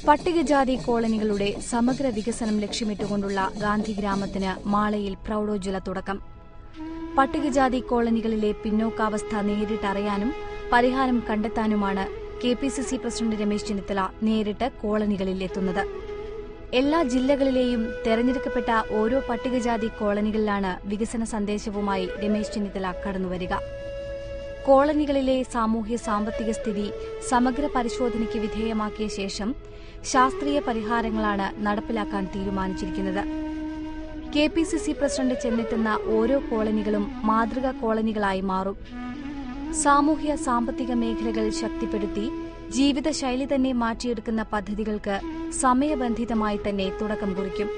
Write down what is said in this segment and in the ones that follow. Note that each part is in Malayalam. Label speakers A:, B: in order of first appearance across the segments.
A: പട്ടികജാതി കോളനികളുടെ സമഗ്ര വികസനം ലക്ഷ്യമിട്ടുകൊണ്ടുള്ള ഗാന്ധിഗ്രാമത്തിന് മാളയിൽ പ്രൌഢോജ്വല തുടക്കം. പട്ടികജാതി കോളനികളിലെ പിന്നോക്കാവസ്ഥ നേരിട്ടറിയാനും പരിഹാരം കണ്ടെത്താനുമാണ് കെപിസിസി പ്രസിഡന്റ് രമേശ് ചെന്നിത്തല നേരിട്ട് കോളനികളിലെത്തുന്നത്. എല്ലാ ജില്ലകളിലെയും തെരഞ്ഞെടുക്കപ്പെട്ട ഓരോ പട്ടികജാതി കോളനികളിലാണ് വികസന സന്ദേശവുമായി രമേശ് ചെന്നിത്തല കടന്നുവരിക. കോളനികളിലെ സാമൂഹ്യ സാമ്പത്തിക സ്ഥിതി സമഗ്ര പരിശോധനയ്ക്ക് വിധേയമാക്കിയ ശേഷം ശാസ്ത്രീയ പരിഹാരങ്ങളാണ് നടപ്പിലാക്കാൻ തീരുമാനിച്ചിരിക്കുന്നത്. കെപിസിസി പ്രസിഡന്റ് ചെന്നെത്തുന്ന ഓരോ കോളനികളും മാതൃകാ കോളനികളായി മാറും. സാമൂഹ്യ സാമ്പത്തിക മേഖലകൾ ശക്തിപ്പെടുത്തി ജീവിതശൈലി തന്നെ മാറ്റിയെടുക്കുന്ന പദ്ധതികൾക്ക് സമയബന്ധിതമായി തന്നെ തുടക്കം കുറിക്കും.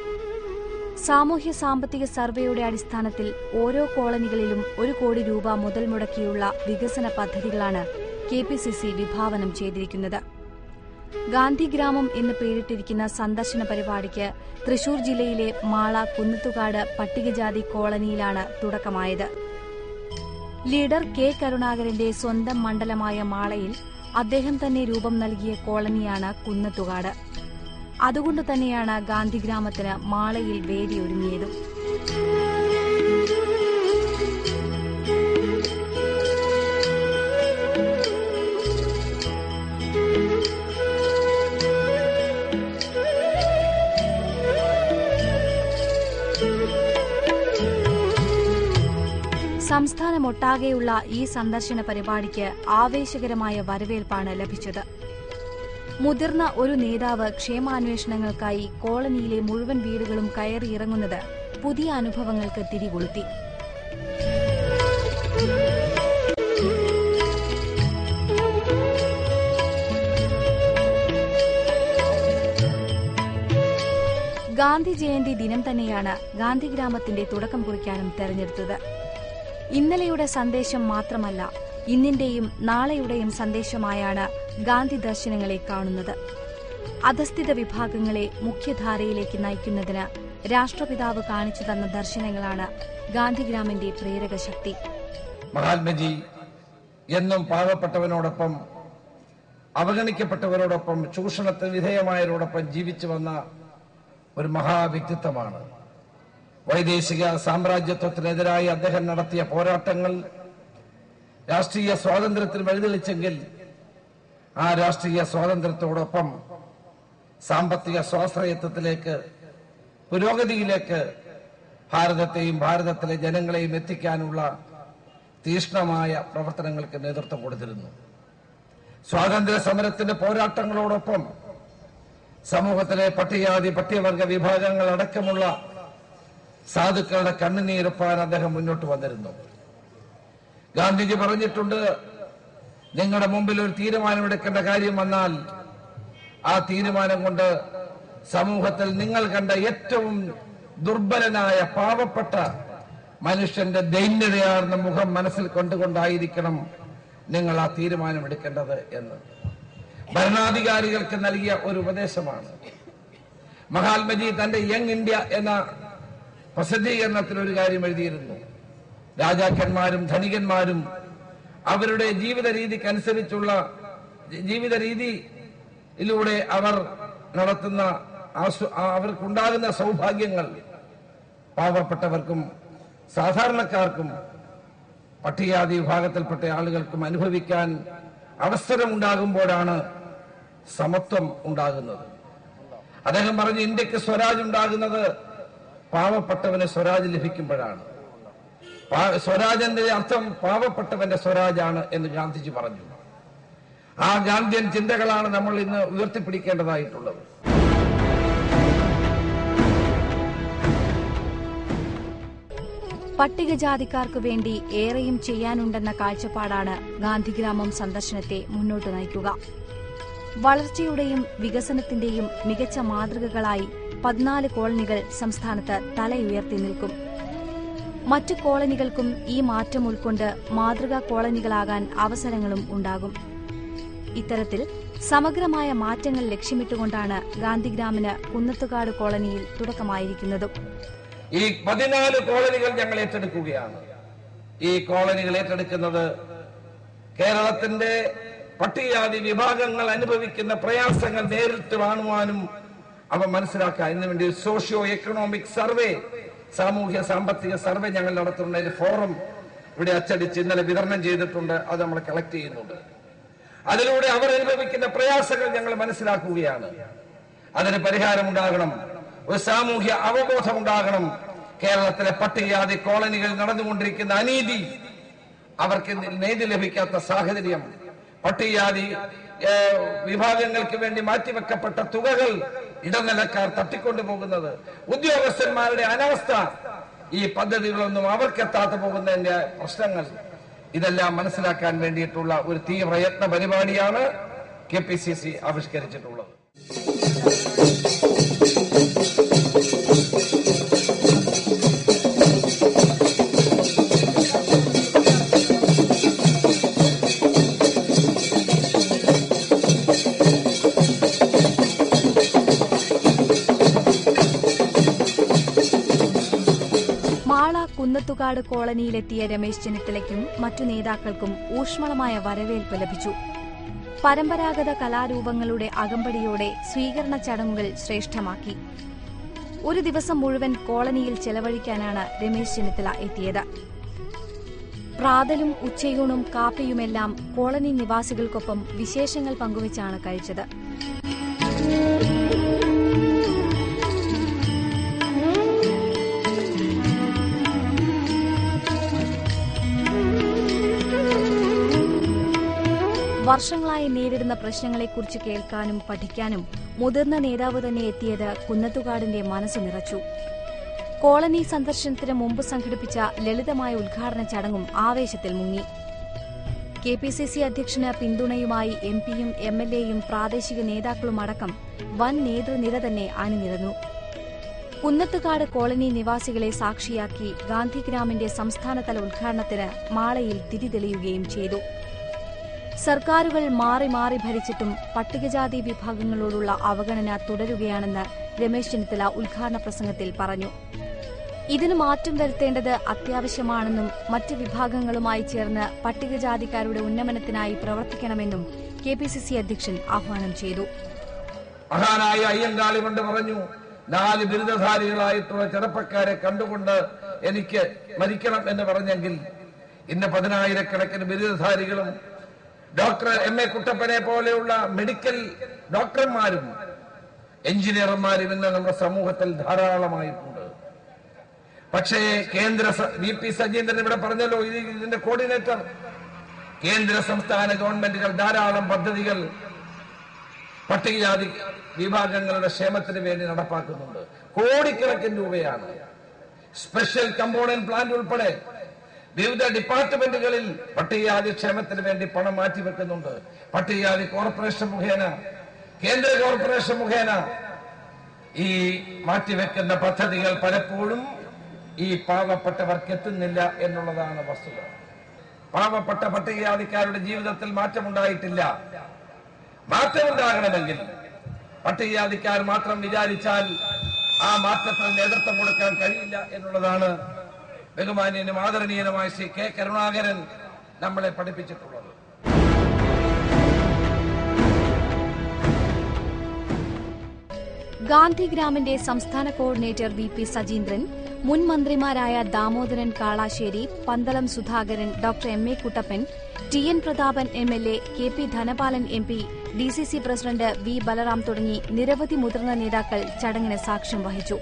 A: സാമൂഹ്യ സാമ്പത്തിക സർവേയുടെ അടിസ്ഥാനത്തിൽ ഓരോ കോളനികളിലും 1 കോടി രൂപ മുതൽ മുടക്കിയുള്ള വികസന പദ്ധതികളാണ് കെപിസിസി വിഭാവനം ചെയ്തിരിക്കുന്നത്. ഗാന്ധിഗ്രാമം എന്ന് പേരിട്ടിരിക്കുന്ന സന്ദർശന പരിപാടിക്ക് തൃശൂർ ജില്ലയിലെ മാള കുന്നത്തുകാട് പട്ടികജാതി കോളനിയിലാണ് തുടക്കമായത്. ലീഡർ കെ കരുണാകരന്റെ സ്വന്തം മണ്ഡലമായ മാളയിൽ അദ്ദേഹം തന്നെ രൂപം നൽകിയ കോളനിയാണ് കുന്നത്തുകാട്. അതുകൊണ്ടുതന്നെയാണ് ഗാന്ധിഗ്രാമത്തിന് മാളയിൽ വേദിയൊരുങ്ങിയതും. സംസ്ഥാനമൊട്ടാകെയുള്ള ഈ സന്ദർശന പരിപാടിക്ക് ആവേശകരമായ വരവേൽപ്പാണ് ലഭിച്ചത്. മുതിർന്ന ഒരു നേതാവ് ക്ഷേമാന്വേഷണങ്ങൾക്കായി കോളനിയിലെ മുഴുവൻ വീടുകളും കയറിയിറങ്ങുന്നത് പുതിയ അനുഭവങ്ങൾക്ക് തിരികൊളുത്തി. ഗാന്ധി ജയന്തി ദിനം തന്നെയാണ് ഗാന്ധിഗ്രാമത്തിന്റെ തുടക്കം കുറിക്കാനും തെരഞ്ഞെടുത്തത്. ഇന്നലെയുടെ സന്ദേശം മാത്രമല്ല, ഇന്നിന്റെയും നാളെയുടെയും സന്ദേശമായാണ് ഗാന്ധി ദർശനങ്ങളെ കാണുന്നത്. അധസ്ഥിത വിഭാഗങ്ങളെ മുഖ്യധാരയിലേക്ക് നയിക്കുന്നതിന് രാഷ്ട്രപിതാവ് കാണിച്ചു തന്ന ദർശനങ്ങളാണ് ഗാന്ധിഗ്രാമിന്റെ പ്രേരക ശക്തി.
B: മഹാത്മജി എന്നും പാവപ്പെട്ടവനോടൊപ്പം, അവഗണിക്കപ്പെട്ടവരോടൊപ്പം, ചൂഷണത്തിന് വിധേയമായവരോടൊപ്പം ജീവിച്ചു വന്ന ഒരു മഹാവ്യക്തിത്വമാണ്. വൈദേശിക സാമ്രാജ്യത്വത്തിനെതിരായി അദ്ദേഹം നടത്തിയ പോരാട്ടങ്ങൾ രാഷ്ട്രീയ സ്വാതന്ത്ര്യത്തിന് വഴിതെളിച്ചെങ്കിൽ ആ രാഷ്ട്രീയ സ്വാതന്ത്ര്യത്തോടൊപ്പം സാമ്പത്തിക സ്വാശ്രയത്വത്തിലേക്ക്, പുരോഗതിയിലേക്ക് ഭാരതത്തെയും ഭാരതത്തിലെ ജനങ്ങളെയും എത്തിക്കാനുള്ള തീക്ഷ്ണമായ പ്രവർത്തനങ്ങൾക്ക് നേതൃത്വം കൊടുത്തിരുന്നു. സ്വാതന്ത്ര്യ സമരത്തിന്റെ പോരാട്ടങ്ങളോടൊപ്പം സമൂഹത്തിലെ പട്ടികജാതി പട്ടികവർഗ വിഭാഗങ്ങൾ അടക്കമുള്ള സാധുക്കളുടെ കണ്ണുനീരൊപ്പാൻ അദ്ദേഹം മുന്നോട്ട് വന്നിരുന്നു. ഗാന്ധിജി പറഞ്ഞിട്ടുണ്ട്, നിങ്ങളുടെ മുമ്പിൽ ഒരു തീരുമാനമെടുക്കേണ്ട കാര്യം വന്നാൽ ആ തീരുമാനം കൊണ്ട് സമൂഹത്തിൽ നിങ്ങൾ കണ്ട ഏറ്റവും ദുർബലനായ പാവപ്പെട്ട മനുഷ്യന്റെ ദൈന്യതയാർന്ന മുഖം മനസ്സിൽ കൊണ്ടുകൊണ്ടായിരിക്കണം നിങ്ങൾ ആ തീരുമാനമെടുക്കേണ്ടത് എന്ന് ഭരണാധികാരികൾക്ക് നൽകിയ ഒരു ഉപദേശമാണ്. മഹാത്മജി തന്റെ യങ് ഇന്ത്യ എന്ന പ്രസിദ്ധീകരണത്തിൽ ഒരു കാര്യം എഴുതിയിരുന്നു. രാജാക്കന്മാരും ധനികന്മാരും അവരുടെ ജീവിത രീതിക്കനുസരിച്ചുള്ള ജീവിത രീതിയിലൂടെ അവർ നടത്തുന്ന അവർക്കുണ്ടാകുന്ന സൗഭാഗ്യങ്ങൾ പാവപ്പെട്ടവർക്കും സാധാരണക്കാർക്കും പട്ടികജാതി വിഭാഗത്തിൽപ്പെട്ട ആളുകൾക്കും അനുഭവിക്കാൻ അവസരമുണ്ടാകുമ്പോഴാണ് സമത്വം ഉണ്ടാകുന്നത്. അദ്ദേഹം പറഞ്ഞു, ഇന്ത്യക്ക് സ്വരാജ് ഉണ്ടാകുന്നത് പാവപ്പെട്ടവന് സ്വരാജ് ലഭിക്കുമ്പോഴാണ്. സ്വരാജിന്റെ അർത്ഥം പാവപ്പെട്ടവന്റെ സ്വരാജാണ് എന്ന് ഗാന്ധിജി പറഞ്ഞു. ആ ഗാന്ധിയൻ ചിന്തകളാണ് നമ്മൾ ഇന്ന് ഉയർത്തിപ്പിടിക്കേണ്ടതായിട്ടുള്ളത്.
A: പട്ടികജാതിക്കാർക്കു വേണ്ടി ഏറെയും ചെയ്യാനുണ്ടെന്ന കാഴ്ചപ്പാടാണ് ഗാന്ധിഗ്രാമം സന്ദർശനത്തെ മുന്നോട്ട് നയിക്കുക. വളർച്ചയുടെയും വികസനത്തിന്റെയും മികച്ച മാതൃകകളായി 14 കോളനികൾ സംസ്ഥാനത്ത് തലയുയർത്തി നിൽക്കും. മറ്റു കോളനികൾക്കും ഈ മാറ്റം ഉൾക്കൊണ്ട് മാതൃകാ കോളനികളാകാൻ അവസരങ്ങളും ഉണ്ടാകും. ഇത്തരത്തിൽ സമഗ്രമായ മാറ്റങ്ങൾ ലക്ഷ്യമിട്ടുകൊണ്ടാണ് ഗാന്ധിഗ്രാമിന് കുന്നത്തുകാട് കോളനിയിൽ തുടക്കമായിരിക്കുന്നതും.
B: ഈ 14 കോളനികൾ ഞങ്ങൾ ഏറ്റെടുക്കുകയാണ്. ഈ കോളനികൾ ഏറ്റെടുക്കുന്നത് കേരളത്തിന്റെ പട്ടികജാതി വിഭാഗങ്ങൾ അനുഭവിക്കുന്ന പ്രയാസങ്ങൾ നേരിട്ട് കാണുവാനും അവ മനസ്സിലാക്കാൻ ഇതിനു വേണ്ടി സോഷ്യോ എക്കണോമിക് സർവേ, സാമൂഹ്യ സാമ്പത്തിക സർവേ ഞങ്ങൾ നടത്തുന്നുണ്ട്. ഒരു ഫോറം ഇവിടെ അച്ചടിച്ച് ഇന്നലെ വിതരണം ചെയ്തിട്ടുണ്ട്. അത് നമ്മൾ കളക്ട് ചെയ്യുന്നുണ്ട്. അതിലൂടെ അവർ അനുഭവിക്കുന്ന പ്രയാസങ്ങൾ ഞങ്ങൾ മനസ്സിലാക്കുകയാണ്. അതിന് പരിഹാരമുണ്ടാകണം, ഒരു സാമൂഹ്യ അവബോധം ഉണ്ടാകണം. കേരളത്തിലെ പട്ടികജാതി കോളനികൾ നടന്നുകൊണ്ടിരിക്കുന്ന അനീതി, അവർക്ക് നീതി ലഭിക്കാത്ത സാഹചര്യം, പട്ടികജാതി വിഭാഗങ്ങൾക്ക് വേണ്ടി മാറ്റിവെക്കപ്പെട്ട തുകകൾ ഇടനിലക്കാർ തട്ടിക്കൊണ്ടുപോകുന്നത്, ഉദ്യോഗസ്ഥന്മാരുടെ അനാസ്ഥ, ഈ പദ്ധതികളൊന്നും അവർക്കെത്താത്ത പോകുന്നതിന്റെ പ്രശ്നങ്ങൾ, ഇതെല്ലാം മനസ്സിലാക്കാൻ വേണ്ടിയിട്ടുള്ള ഒരു തീവ്രയത്ന പരിപാടിയാണ് KPCC ആവിഷ്കരിച്ചിട്ടുള്ളത്.
A: കുന്നത്തുകാട് കോളനിയിലെത്തിയ രമേശ് ചെന്നിത്തലയ്ക്കും മറ്റു നേതാക്കൾക്കും ഊഷ്മളമായ വരവേൽപ്പ് ലഭിച്ചു. പരമ്പരാഗത കലാരൂപങ്ങളുടെ അകമ്പടിയോടെ സ്വീകരണ ചടങ്ങുകൾ ശ്രേഷ്ഠമാക്കി. ഒരു ദിവസം മുഴുവൻ കോളനിയിൽ ചെലവഴിക്കാനാണ് രമേശ് ചെന്നിത്തല എത്തിയത്. പ്രാതലും ഉച്ചയൂണും കാപ്പിയുമെല്ലാം കോളനി നിവാസികൾക്കൊപ്പം വിശേഷങ്ങൾ പങ്കുവച്ചാണ് കഴിച്ചത്. വർഷങ്ങളായി നേരിടുന്ന പ്രശ്നങ്ങളെക്കുറിച്ച് കേൾക്കാനും പഠിക്കാനും മുതിർന്ന നേതാവ് തന്നെ എത്തിയത് കുന്നത്തുകാടിന്റെ മനസ്സ് നിറച്ചു. കോളനി സന്ദർശനത്തിന് മുമ്പ് സംഘടിപ്പിച്ച ലളിതമായ ഉദ്ഘാടന ചടങ്ങും ആവേശത്തിൽ മുങ്ങി. KPCC അധ്യക്ഷന് പിന്തുണയുമായി MP-യും MLA-യും പ്രാദേശിക നേതാക്കളുമടക്കം വൻ നേതൃനിര തന്നെ അണിനിരന്നു. കുന്നത്തുകാട് കോളനി നിവാസികളെ സാക്ഷിയാക്കി ഗാന്ധിഗ്രാമിന്റെ സംസ്ഥാനതല ഉദ്ഘാടനത്തിന് മാളയിൽ തിരി തെളിയുകയും ചെയ്തു. സർക്കാരുകൾ മാറി മാറി ഭരിച്ചിട്ടും പട്ടികജാതി വിഭാഗങ്ങളോടുള്ള അവഗണന തുടരുകയാണെന്ന് രമേശ് ചെന്നിത്തല ഉദ്ഘാടന പ്രസംഗത്തിൽ പറഞ്ഞു. ഇതിന് മാറ്റം വരുത്തേണ്ടത് അത്യാവശ്യമാണെന്നും മറ്റ് വിഭാഗങ്ങളുമായി ചേർന്ന് പട്ടികജാതിക്കാരുടെ ഉന്നമനത്തിനായി പ്രവർത്തിക്കണമെന്നും KPCC അധ്യക്ഷൻ ആഹ്വാനം ചെയ്തു.
B: മഹാനായ അയ്യങ്കാളി കൊണ്ട് പറഞ്ഞു, 4 ബിരുദധാരികളായിട്ടുള്ള ചെറുപ്പക്കാരെ കണ്ടുകൊണ്ട് എനിക്ക് മരിക്കണം എന്ന് പറഞ്ഞെങ്കിൽ ഇന്ന് 10,000-കണക്കിന് ബിരുദധാരികളും ഡോക്ടർ MA കുട്ടപ്പനെ പോലെയുള്ള മെഡിക്കൽ ഡോക്ടർമാരും എഞ്ചിനീയർമാരും ഇന്ന് നമ്മുടെ സമൂഹത്തിൽ ധാരാളമായിട്ടുണ്ട്. പക്ഷേ കേന്ദ്ര VP സജീന്ദ്രൻ ഇവിടെ പറഞ്ഞല്ലോ, ഇതിന്റെ കോർഡിനേറ്റർ, കേന്ദ്ര സംസ്ഥാന ഗവൺമെന്റുകൾ ധാരാളം പദ്ധതികൾ പട്ടികജാതി വിഭാഗങ്ങളുടെ ക്ഷേമത്തിന് വേണ്ടി നടപ്പാക്കുന്നുണ്ട്. കോടിക്കണക്കിന് രൂപയാണ്. സ്പെഷ്യൽ കമ്പോണന്റ് പ്ലാന്റ് ഉൾപ്പെടെ വിവിധ ഡിപ്പാർട്ട്മെന്റുകളിൽ പട്ടികജാതി ക്ഷേമത്തിന് വേണ്ടി പണം മാറ്റിവെക്കുന്നുണ്ട്. പട്ടികജാതി കോർപ്പറേഷൻ മുഖേന, കേന്ദ്ര കോർപ്പറേഷൻ മുഖേന ഈ മാറ്റിവെക്കുന്ന പദ്ധതികൾ പലപ്പോഴും ഈ പാവപ്പെട്ടവർക്ക് എത്തുന്നില്ല എന്നുള്ളതാണ് വസ്തുത. പാവപ്പെട്ട പട്ടികജാതിക്കാരുടെ ജീവിതത്തിൽ മാറ്റമുണ്ടായിട്ടില്ല. മാറ്റമുണ്ടാകണമെങ്കിൽ പട്ടികജാതിക്കാർ മാത്രം വിചാരിച്ചാൽ ആ മാറ്റത്തിന് നേതൃത്വം കൊടുക്കാൻ കഴിയില്ല എന്നുള്ളതാണ് ബഹുമാന്യനും ആദരണീയനുമായ ശ്രീ K. കരുണാകരൻ നമ്മളെ പഠിപ്പിച്ചിട്ടുള്ളത്.
A: ഗാന്ധിഗ്രാമിന്റെ സംസ്ഥാന കോർഡിനേറ്റർ VP സജീന്ദ്രൻ, മുൻ മന്ത്രിമാരായ Damodaran Kalassery, Pandalam Sudhakaran, doctor MA Kuttappan, TN Prathapan MLA, KP Dhanapalan MP, DCC president V. Balaram തുടങ്ങി നിരവധി മുതിർന്ന നേതാക്കൾ ചടങ്ങിന് സാക്ഷ്യം വഹിച്ചു.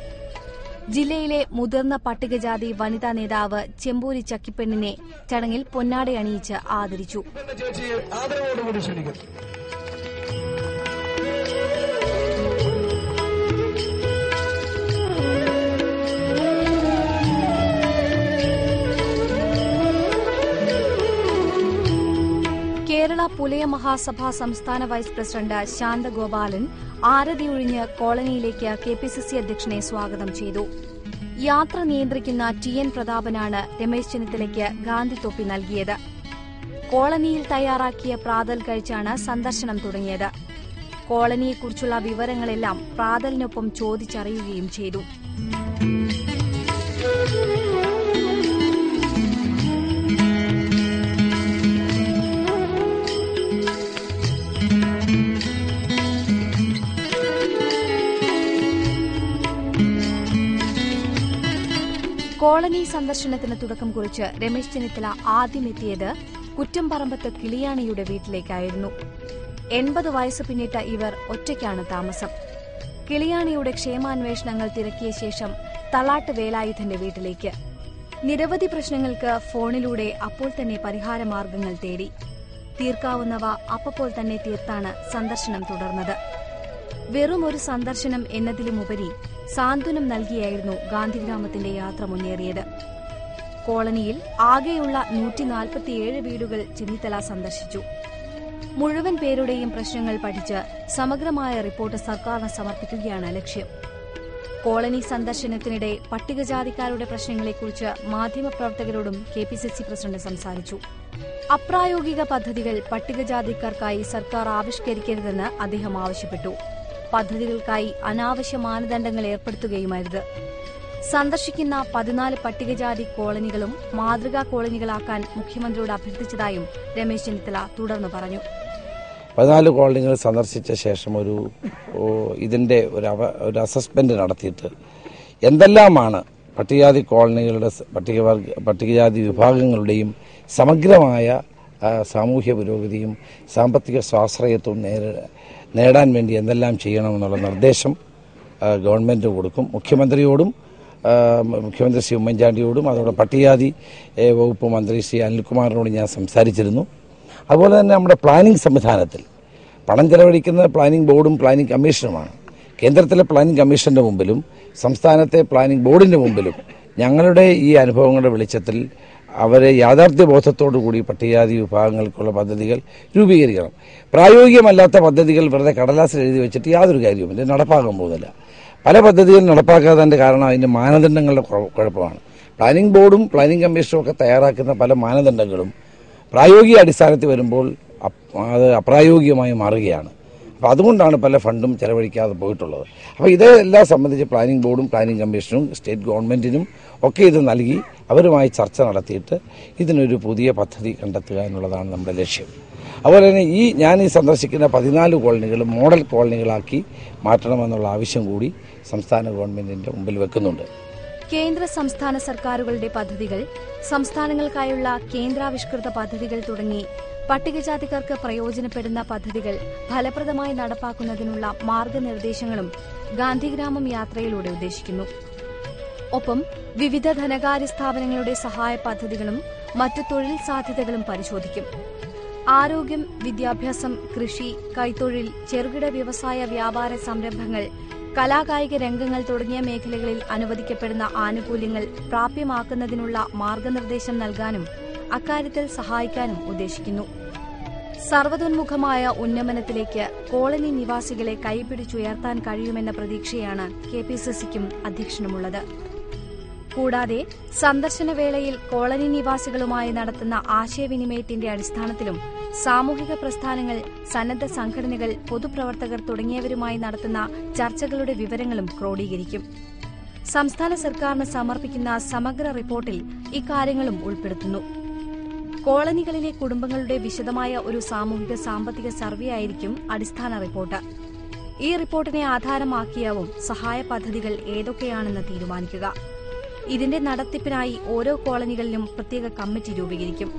A: ജില്ലയിലെ മുതിർന്ന പട്ടികജാതി വനിതാ നേതാവ് ചെമ്പൂരി ചക്കിപ്പെണ്ണിനെ ചടങ്ങിൽ പൊന്നാടയണിയിച്ച് ആദരിച്ചു. കേരള പുലയ മഹാസഭ സംസ്ഥാന വൈസ് പ്രസിഡന്റ് ശാന്തഗോപാലൻ ആരതിയൊഴിഞ്ഞ് കോളനിയിലേക്ക് KPCC അധ്യക്ഷനെ സ്വാഗതം ചെയ്തു. യാത്ര നിയന്ത്രിക്കുന്ന TN പ്രതാപനാണ് രമേശ് ചെന്നിത്തലയ്ക്ക് ഗാന്ധിത്തൊപ്പി നൽകിയത്. കോളനിയിൽ തയ്യാറാക്കിയ പ്രാതൽ കഴിച്ചാണ് സന്ദർശനം തുടങ്ങിയത്. കോളനിയെക്കുറിച്ചുള്ള വിവരങ്ങളെല്ലാം പ്രാതലിനൊപ്പം ചോദിച്ചറിയുകയും ചെയ്തു. കോളനി സന്ദർശനത്തിന് തുടക്കം കുറിച്ച് രമേശ് ചെന്നിത്തല ആദ്യമെത്തിയത് കുറ്റംപറമ്പത്ത് കിളിയാണിയുടെ വീട്ടിലേക്കായിരുന്നു. 80 വയസ്സ് പിന്നിട്ട ഇവർ ഒറ്റയ്ക്കാണ് താമസം. കിളിയാണിയുടെ ക്ഷേമാന്വേഷണങ്ങൾ തിരക്കിയ ശേഷം തളാട്ട് വേലായുധന്റെ വീട്ടിലേക്ക്. നിരവധി പ്രശ്നങ്ങൾക്ക് ഫോണിലൂടെ അപ്പോൾ തന്നെ പരിഹാരമാർഗങ്ങൾ തേടി. തീർക്കാവുന്നവ അപ്പോൾ തന്നെ തീർത്താണ് സന്ദർശനം തുടർന്നത്. വെറും ഒരു സന്ദർശനം എന്നതിലുമുപരി സാന്ത്വനം നൽകിയായിരുന്നു ഗാന്ധിഗ്രാമത്തിന്റെ യാത്ര മുന്നേറിയത്. കോളനിയിൽ ആകെയുള്ള 147 വീടുകൾ ചെന്നിത്തല സന്ദർശിച്ചു. മുഴുവൻ പേരുടെയും പ്രശ്നങ്ങൾ പഠിച്ച് സമഗ്രമായ റിപ്പോർട്ട് സർക്കാരിന് സമർപ്പിക്കുകയാണ് ലക്ഷ്യം. കോളനി സന്ദർശനത്തിനിടെ പട്ടികജാതിക്കാരുടെ പ്രശ്നങ്ങളെക്കുറിച്ച് മാധ്യമപ്രവർത്തകരോടും KPCC പ്രസിഡന്റ് സംസാരിച്ചു. അപ്രായോഗിക പദ്ധതികൾ പട്ടികജാതിക്കാർക്കായി സർക്കാർ ആവിഷ്കരിക്കരുതെന്ന് അദ്ദേഹം ആവശ്യപ്പെട്ടു. പദ്ധതികൾക്കായി അനാവശ്യ മാനദണ്ഡങ്ങൾ ഏർപ്പെടുത്തുകയുമരുത്. സന്ദർശിക്കുന്ന 14 പട്ടികജാതി കോളനികളും മാതൃകാ കോളനികളാക്കാൻ മുഖ്യമന്ത്രിയോട് അഭ്യർത്ഥിച്ചതായും രമേശ് ചെന്നിത്തല തുടർന്ന് പറഞ്ഞു.
C: 14 കോളനികൾ സന്ദർശിച്ച ശേഷം ഇതിന്റെ ഒരു അസസ്മെന്റ് നടത്തിയിട്ട് എന്തെല്ലാമാണ് പട്ടികജാതി കോളനികളുടെ പട്ടികജാതി വിഭാഗങ്ങളുടെയും സമഗ്രമായ സാമൂഹ്യ പുരോഗതിയും സാമ്പത്തിക സ്വാശ്രയത്വവും നേടാൻ വേണ്ടി എന്തെല്ലാം ചെയ്യണമെന്നുള്ള നിർദ്ദേശം ഗവൺമെന്റ് കൊടുക്കും. മുഖ്യമന്ത്രിയോടും മുഖ്യമന്ത്രി ശ്രീ ഉമ്മൻചാണ്ടിയോടും അതോടെ പട്ടികജാതി വകുപ്പ് മന്ത്രി ശ്രീ അനിൽകുമാറിനോട് ഞാൻ സംസാരിച്ചിരുന്നു. അതുപോലെ തന്നെ നമ്മുടെ പ്ലാനിംഗ് സംവിധാനത്തിൽ പണം ചെലവഴിക്കുന്ന പ്ലാനിംഗ് ബോർഡും പ്ലാനിംഗ് കമ്മീഷനുമാണ്. കേന്ദ്രത്തിലെ പ്ലാനിംഗ് കമ്മീഷന്റെ മുമ്പിലും സംസ്ഥാനത്തെ പ്ലാനിംഗ് ബോർഡിന്റെ മുമ്പിലും ഞങ്ങളുടെ ഈ അനുഭവങ്ങളുടെ വെളിച്ചത്തിൽ അവരെ യാഥാർത്ഥ്യബോധത്തോടുകൂടി പട്ടികജാതി വിഭാഗങ്ങൾക്കുള്ള പദ്ധതികൾ രൂപീകരിക്കണം. പ്രായോഗികമല്ലാത്ത പദ്ധതികൾ വെറുതെ കടലാസിൽ എഴുതി വെച്ചിട്ട് യാതൊരു കാര്യവുമില്ല, നടപ്പാക്കാൻ പോകുന്നില്ല. പല പദ്ധതികൾ നടപ്പാക്കാത്തതിന്റെ കാരണം അതിന്റെ മാനദണ്ഡങ്ങളുടെ കുഴപ്പമാണ്. പ്ലാനിംഗ് ബോർഡും പ്ലാനിംഗ് കമ്മീഷനും ഒക്കെ തയ്യാറാക്കുന്ന പല മാനദണ്ഡങ്ങളും പ്രായോഗിക അടിസ്ഥാനത്തിൽ വരുമ്പോൾ അത് അപ്രായോഗികമായി മാറുകയാണ്. അപ്പോൾ അതുകൊണ്ടാണ് പല ഫണ്ടും ചെലവഴിക്കാതെ പോയിട്ടുള്ളത്. അപ്പോൾ ഇതെല്ലാം സംബന്ധിച്ച് പ്ലാനിംഗ് ബോർഡും പ്ലാനിംഗ് കമ്മീഷനും സ്റ്റേറ്റ് ഗവൺമെന്റിനും ഒക്കെ ഇത് നൽകി അവരുമായി ചർച്ച നടത്തിയിട്ട് ഇതിനൊരു പുതിയ പദ്ധതി കണ്ടെത്തുക എന്നുള്ളതാണ് നമ്മുടെ ലക്ഷ്യം. അതുപോലെ തന്നെ ഞാൻ സന്ദർശിക്കുന്ന 14 കോളനികളും മോഡൽ കോളനികളാക്കി മാറ്റണമെന്നുള്ള ആവശ്യം കൂടി സംസ്ഥാന ഗവൺമെന്റിന്റെ മുമ്പിൽ വെക്കുന്നുണ്ട്.
A: കേന്ദ്ര സംസ്ഥാന സർക്കാരുകളുടെ പദ്ധതികൾ, സംസ്ഥാനങ്ങൾക്കായുള്ള കേന്ദ്രാവിഷ്കൃത പദ്ധതികൾ തുടങ്ങി പട്ടികജാതിക്കാർക്ക് പ്രയോജനപ്പെടുന്ന പദ്ധതികൾ ഫലപ്രദമായി നടപ്പാക്കുന്നതിനുള്ള മാർഗനിർദ്ദേശങ്ങളും ഗാന്ധിഗ്രാമം യാത്രയിലൂടെ ഉദ്ദേശിക്കുന്നു. ഒപ്പം വിവിധ ധനകാര്യ സ്ഥാപനങ്ങളുടെ സഹായ പദ്ധതികളും മറ്റു തൊഴിൽ സാധ്യതകളും പരിശോധിക്കും. ആരോഗ്യം, വിദ്യാഭ്യാസം, കൃഷി, കൈത്തൊഴിൽ, ചെറുകിട വ്യവസായ വ്യാപാര സംരംഭങ്ങൾ, കലാകായിക രംഗങ്ങൾ തുടങ്ങിയ മേഖലകളിൽ അനുവദിക്കപ്പെടുന്ന ആനുകൂല്യങ്ങൾ പ്രാപ്യമാക്കുന്നതിനുള്ള മാർഗനിർദ്ദേശം നൽകാനും അക്കാര്യത്തിൽ സഹായിക്കാനും ഉദ്ദേശിക്കുന്നു. സർവ്വതോന്മുഖമായ ഉന്നമനത്തിലേക്ക് കോളനി നിവാസികളെ കൈപിടിച്ചുയർത്താൻ കഴിയുമെന്ന പ്രതീക്ഷയാണ് KPCCക്കും അധ്യക്ഷനുമുള്ളത്. കൂടാതെ സന്ദർശനവേളയിൽ കോളനി നിവാസികളുമായി നടത്തുന്ന ആശയവിനിമയത്തിന്റെ അടിസ്ഥാനത്തിലും സാമൂഹിക പ്രസ്ഥാനങ്ങൾ, സന്നദ്ധ സംഘടനകൾ, പൊതുപ്രവർത്തകർ തുടങ്ങിയവരുമായി നടത്തുന്ന ചർച്ചകളുടെ വിവരങ്ങളും ക്രോഡീകരിക്കും. സംസ്ഥാന സർക്കാരിന് സമർപ്പിക്കുന്ന സമഗ്ര റിപ്പോർട്ടിൽ ഇക്കാര്യങ്ങളും ഉൾപ്പെടുത്തുന്നു. കോളനികളിലെ കുടുംബങ്ങളുടെ വിശദമായ ഒരു സാമൂഹിക സാമ്പത്തിക സർവേ ആയിരിക്കും അടിസ്ഥാന റിപ്പോർട്ട്. ഈ റിപ്പോർട്ടിനെ ആധാരമാക്കിയാവും സഹായ പദ്ധതികൾ ഏതൊക്കെയാണെന്ന് തീരുമാനിക്കുക. ഇതിന്റെ നടത്തിപ്പിനായി ഓരോ കോളനികളിലും പ്രത്യേക കമ്മിറ്റി രൂപീകരിക്കും.